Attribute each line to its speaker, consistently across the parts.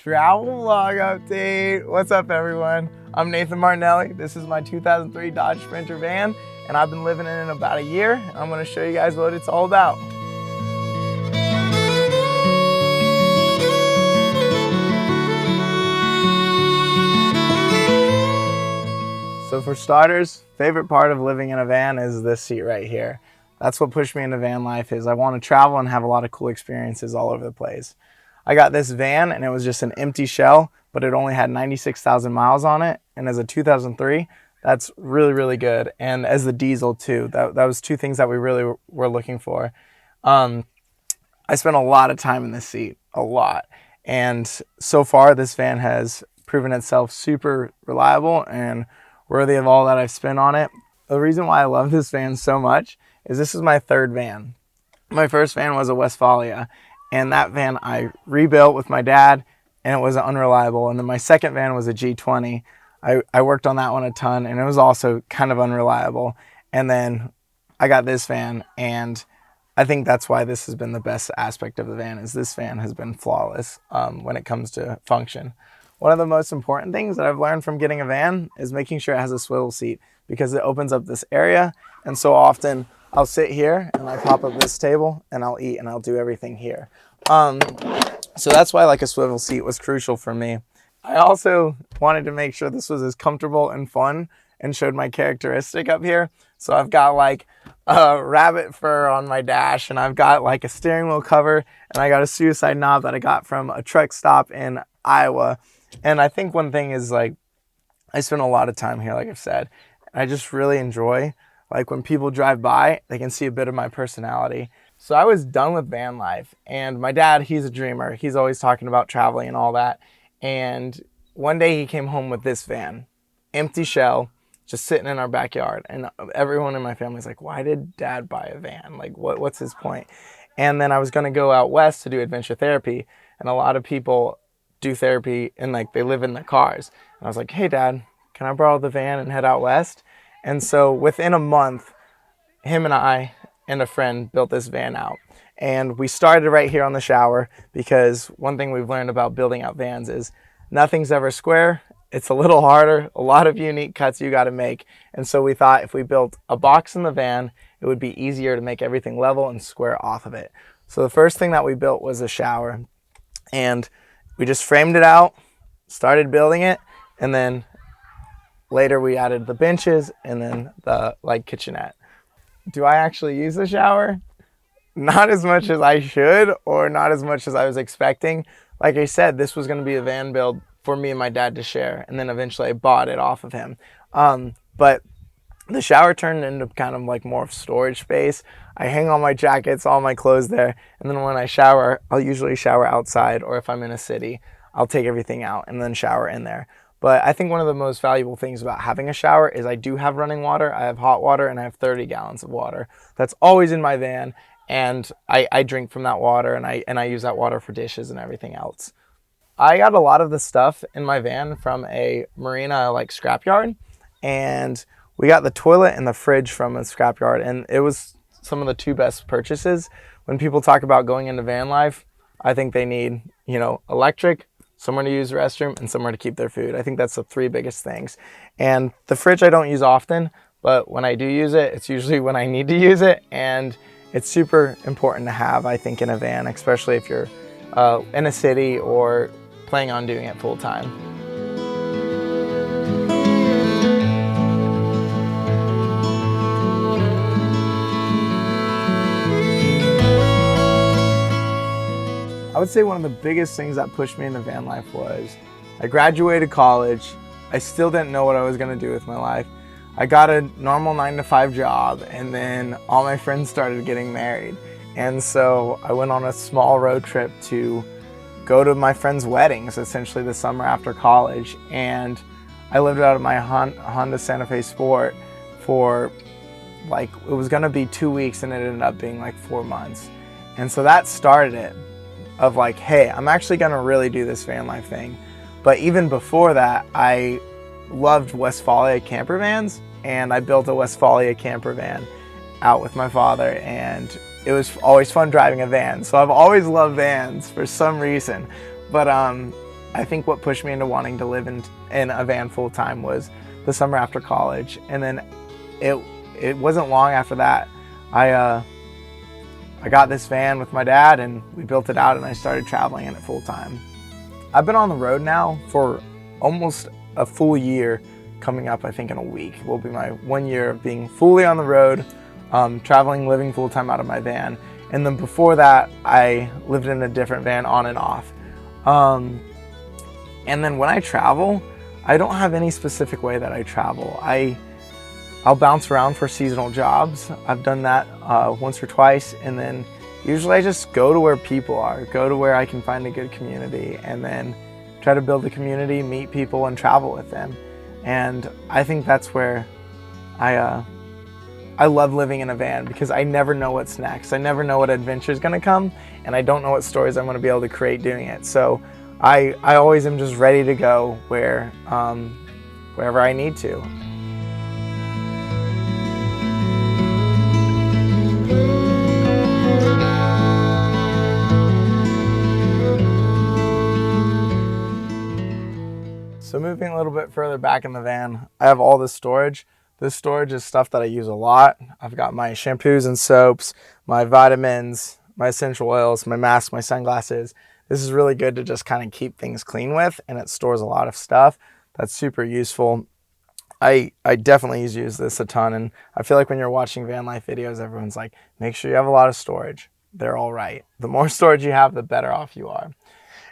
Speaker 1: travel vlog update. What's up, everyone? I'm Nathan Martinelli. This is my 2003 Dodge Sprinter van, and I've been living in it about a year. I'm going to show you guys what it's all about. So for starters, favorite part of living in a van is this seat right here. That's what pushed me into van life. Is I want to travel and have a lot of cool experiences all over the place. I got this van and it was just an empty shell, but it only had 96,000 miles on it. And as a 2003, that's really, really good. And as the diesel too, that was two things that we really were looking for. I spent a lot of time in this seat, a lot. And so far, this van has proven itself super reliable and worthy of all that I've spent on it. The reason why I love this van so much is this is my third van. My first van was a Westfalia, and that van I rebuilt with my dad, and it was unreliable. And then my second van was a G20. I worked on that one a ton, and it was also kind of unreliable. And then I got this van, and I think that's why this has been the best aspect of the van, is this van has been flawless when it comes to function. One of the most important things that I've learned from getting a van is making sure it has a swivel seat, because it opens up this area. And so often I'll sit here and I pop up this table and I'll eat and I'll do everything here. So that's why like a swivel seat was crucial for me. I also wanted to make sure this was as comfortable and fun and showed my characteristic up here. So I've got like a rabbit fur on my dash, and I've got like a steering wheel cover, and I got a suicide knob that I got from a truck stop in Iowa. And I think one thing is, like, I spend a lot of time here, like I've said. I just really enjoy, like, when people drive by, they can see a bit of my personality. So I was done with van life, and my dad, he's a dreamer. He's always talking about traveling and all that. And one day he came home with this van, empty shell, just sitting in our backyard. And everyone in my family's like, why did dad buy a van? Like, what's his point? And then I was going to go out west to do adventure therapy, and a lot of people do therapy and like they live in their cars. And I was like, hey dad, can I borrow the van and head out west? And so within a month, him and I and a friend built this van out. And we started right here on the shower, because one thing we've learned about building out vans is nothing's ever square. It's a little harder, a lot of unique cuts you got to make. And so we thought if we built a box in the van, it would be easier to make everything level and square off of it. So the first thing that we built was a shower, and we just framed it out, started building it, and then later we added the benches and then the like kitchenette. Do I actually use the shower? Not as much as I should, or not as much as I was expecting. Like I said, this was going to be a van build for me and my dad to share, and then eventually I bought it off of him. But the shower turned into kind of like more of storage space. I hang all my jackets, all my clothes there, and then when I shower, I'll usually shower outside, or if I'm in a city, I'll take everything out and then shower in there. But I think one of the most valuable things about having a shower is I do have running water, I have hot water, and I have 30 gallons of water. That's always in my van, and I drink from that water, and I use that water for dishes and everything else. I got a lot of the stuff in my van from a marina like scrapyard, and we got the toilet and the fridge from a scrapyard, and it was some of the two best purchases. When people talk about going into van life, I think they need, electric, somewhere to use the restroom, and somewhere to keep their food. I think that's the three biggest things. And the fridge I don't use often, but when I do use it, it's usually when I need to use it, and it's super important to have, I think, in a van, especially if you're in a city or planning on doing it full time. I would say one of the biggest things that pushed me into van life was I graduated college. I still didn't know what I was going to do with my life. I got a normal 9-to-5 job, and then all my friends started getting married. And so I went on a small road trip to go to my friends' weddings, essentially the summer after college. And I lived out of my Honda Santa Fe Sport for it was going to be 2 weeks, and it ended up being like 4 months. And so that started it. Of like, hey, I'm actually gonna really do this van life thing. But even before that, I loved Westfalia camper vans, and I built a Westfalia camper van out with my father, and it was always fun driving a van. So I've always loved vans for some reason. But I think what pushed me into wanting to live in a van full time was the summer after college. And then it wasn't long after that, I got this van with my dad and we built it out and I started traveling in it full time. I've been on the road now for almost a full year. Coming up, I think in a week, will be my 1 year of being fully on the road, traveling, living full time out of my van. And then before that, I lived in a different van on and off. And then when I travel, I don't have any specific way that I travel. I'll bounce around for seasonal jobs. I've done that once or twice, and then usually I just go to where people are, go to where I can find a good community, and then try to build a community, meet people, and travel with them. And I think that's where I love living in a van, because I never know what's next. I never know what adventure is going to come, and I don't know what stories I'm going to be able to create doing it. So I always am just ready to go wherever I need to. So moving a little bit further back in the van, I have all this storage. This storage is stuff that I use a lot. I've got my shampoos and soaps, my vitamins, my essential oils, my mask, my sunglasses. This is really good to just kind of keep things clean with, and it stores a lot of stuff. That's super useful. I definitely use this a ton, and I feel like when you're watching van life videos, everyone's like, make sure you have a lot of storage. They're all right. The more storage you have, the better off you are.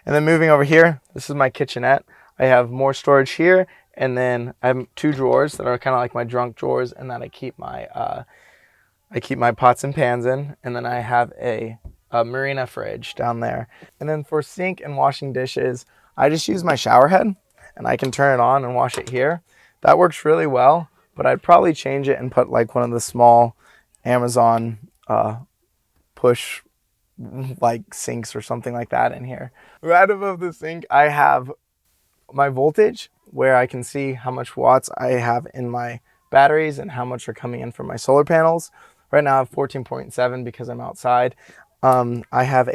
Speaker 1: And then moving over here, this is my kitchenette. I have more storage here, and then I have 2 drawers that are kind of like my drunk drawers, and then I keep my pots and pans in, and then I have a Marina fridge down there. And then for sink and washing dishes, I just use my shower head, and I can turn it on and wash it here. That works really well, but I'd probably change it and put like one of the small Amazon push like sinks or something like that in here. Right above the sink, I have my voltage, where I can see how much watts I have in my batteries and how much are coming in from my solar panels. Right now I have 14.7 because I'm outside. I have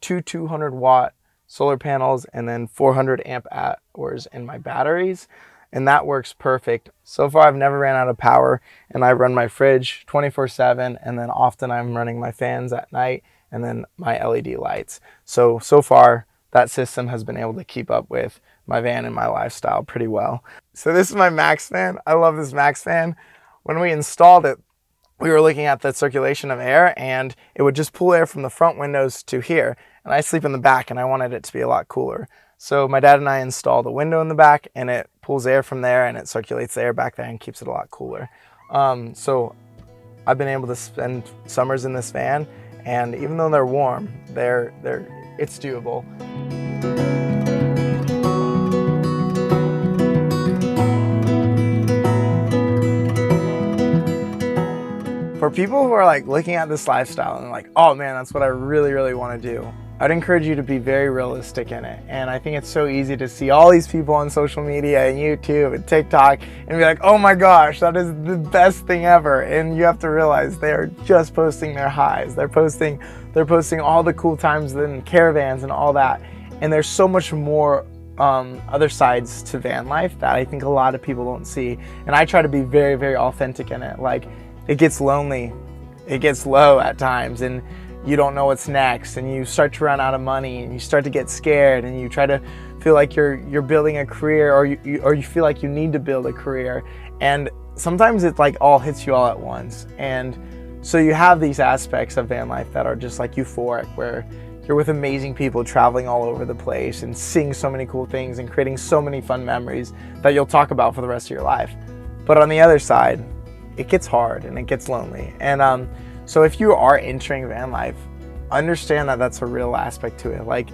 Speaker 1: two 200 watt solar panels and then 400 amp hours in my batteries, and that works perfect. So far I've never ran out of power, and I run my fridge 24/7, and then often I'm running my fans at night and then my LED lights. So far that system has been able to keep up with my van and my lifestyle pretty well. So this is my Max fan. I love this Max fan. When we installed it, we were looking at the circulation of air, and it would just pull air from the front windows to here. And I sleep in the back, and I wanted it to be a lot cooler. So my dad and I installed a window in the back, and it pulls air from there, and it circulates the air back there and keeps it a lot cooler. So I've been able to spend summers in this van, and even though they're warm, it's doable. For people who are like looking at this lifestyle and like, oh man, that's what I really, really want to do, I'd encourage you to be very realistic in it. And I think it's so easy to see all these people on social media and YouTube and TikTok and be like, oh my gosh, that is the best thing ever. And you have to realize they're just posting their highs. They're posting all the cool times and caravans and all that. And there's so much more other sides to van life that I think a lot of people don't see. And I try to be very, very authentic in it. Like, it gets lonely, it gets low at times, and you don't know what's next, and you start to run out of money, and you start to get scared, and you try to feel like you're building a career, or you feel like you need to build a career, and sometimes it like all hits you all at once. And so you have these aspects of van life that are just like euphoric, where you're with amazing people traveling all over the place and seeing so many cool things and creating so many fun memories that you'll talk about for the rest of your life. But on the other side, it gets hard and it gets lonely. And so if you are entering van life, understand that that's a real aspect to it. Like,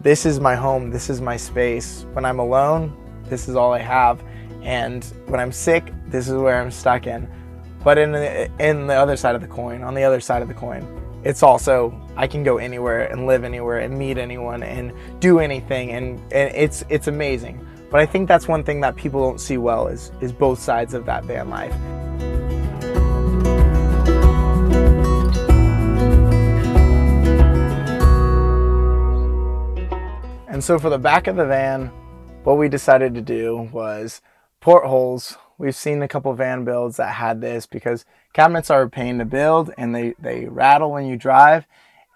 Speaker 1: this is my home, this is my space. When I'm alone, this is all I have. And when I'm sick, this is where I'm stuck in. But in the other side of the coin, on the other side of the coin, it's also, I can go anywhere and live anywhere and meet anyone and do anything, and it's amazing. But I think that's one thing that people don't see well is both sides of that van life. And And so for the back of the van, what we decided to do was portholes. We've seen a couple van builds that had this because cabinets are a pain to build and they rattle when you drive.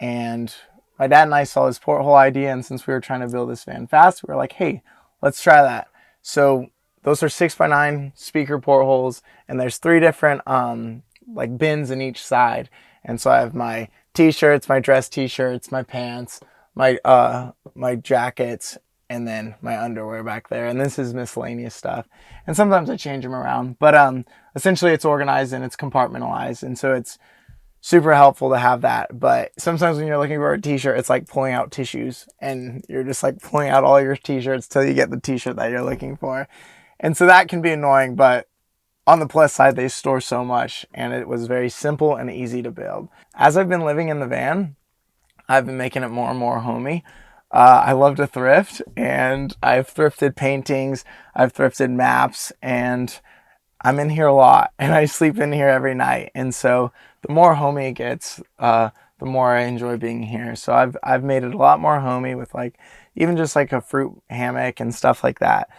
Speaker 1: And my dad and I saw this porthole idea, and since we were trying to build this van fast, we were like, hey, let's try that. So those are 6x9 speaker portholes, and there's 3 different like bins in each side. And so I have my t-shirts, my dress t-shirts, my pants, my jackets, and then my underwear back there. And this is miscellaneous stuff. And sometimes I change them around, but essentially it's organized and it's compartmentalized. And so it's super helpful to have that. But sometimes when you're looking for a t-shirt, it's like pulling out tissues, and you're just like pulling out all your t-shirts till you get the t-shirt that you're looking for. And so that can be annoying, but on the plus side, they store so much, and it was very simple and easy to build. As I've been living in the van, I've been making it more and more homey. I love to thrift, and I've thrifted paintings, I've thrifted maps, and I'm in here a lot, and I sleep in here every night. And so the more homey it gets, the more I enjoy being here. So I've made it a lot more homey with like even just like a fruit hammock and stuff like that.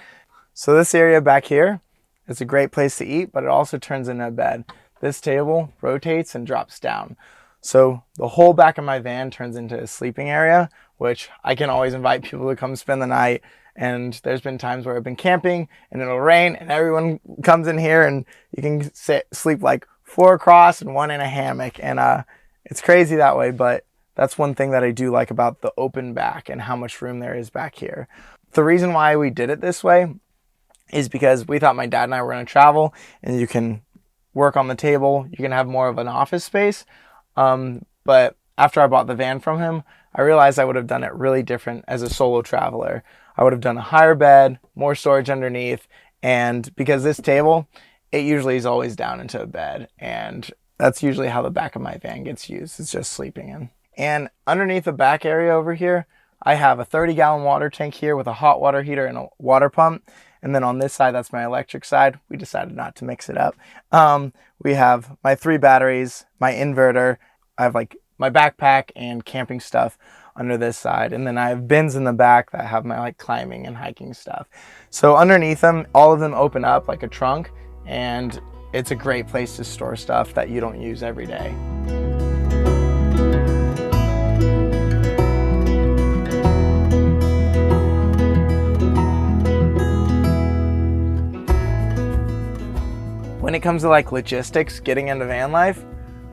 Speaker 1: So this area back here is a great place to eat, but it also turns into a bed. This table rotates and drops down. So the whole back of my van turns into a sleeping area, which I can always invite people to come spend the night. And there's been times where I've been camping and it'll rain and everyone comes in here and you can sleep like 4 across and 1 in a hammock. And it's crazy that way, but that's one thing that I do like about the open back and how much room there is back here. The reason why we did it this way is because we thought my dad and I were going to travel, and you can work on the table, you can have more of an office space. But after I bought the van from him, I realized I would have done it really different as a solo traveler. I would have done a higher bed, more storage underneath, and because this table, it usually is always down into a bed, and that's usually how the back of my van gets used. It's just sleeping in. And underneath the back area over here, I have a 30-gallon water tank here with a hot water heater and a water pump. And then on this side, that's my electric side. We decided not to mix it up. We have my 3 batteries, my inverter. I have like my backpack and camping stuff under this side. And then I have bins in the back that have my like climbing and hiking stuff. So underneath them, all of them open up like a trunk, and it's a great place to store stuff that you don't use every day. When it comes to like logistics, getting into van life,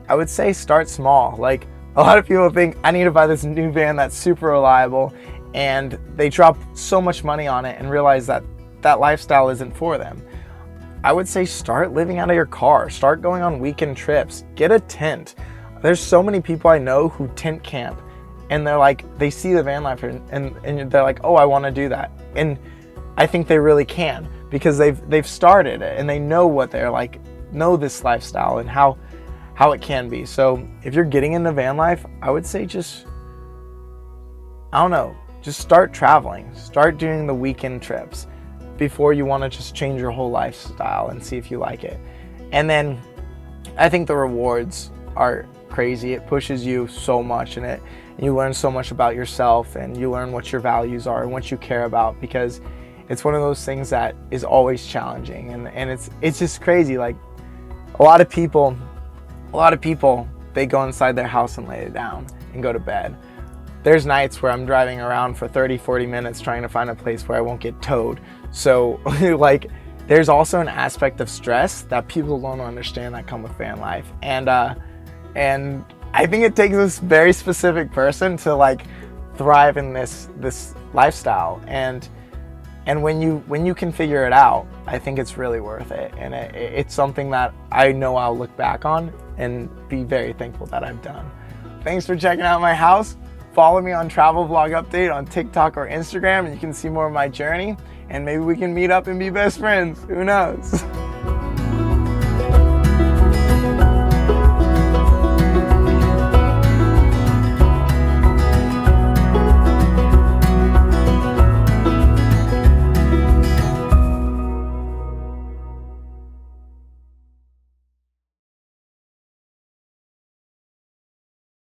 Speaker 1: I would say start small. Like a lot of people think I need to buy this new van that's super reliable, and they drop so much money on it and realize that that lifestyle isn't for them. I would say start living out of your car, start going on weekend trips, get a tent. There's so many people I know who tent camp, and they're like, they see the van life and they're like, oh, I want to do that. And I think they really can, because they've started it and they know what they're like, know this lifestyle and how it can be. So if you're getting into van life, I would say just start traveling, start doing the weekend trips before you want to just change your whole lifestyle and see if you like it. And then I think the rewards are crazy. It pushes you so much, and you learn so much about yourself, and you learn what your values are and what you care about, because it's one of those things that is always challenging, and it's just crazy. Like a lot of people, they go inside their house and lay it down and go to bed. There's nights where I'm driving around for 30-40 minutes trying to find a place where I won't get towed. So like there's also an aspect of stress that people don't understand that come with van life. And I think it takes this very specific person to like thrive in this lifestyle. And when you can figure it out, I think it's really worth it. And it's something that I know I'll look back on and be very thankful that I've done. Thanks for checking out my house. Follow me on Travel Vlog Update on TikTok or Instagram, and you can see more of my journey. And maybe we can meet up and be best friends. Who knows?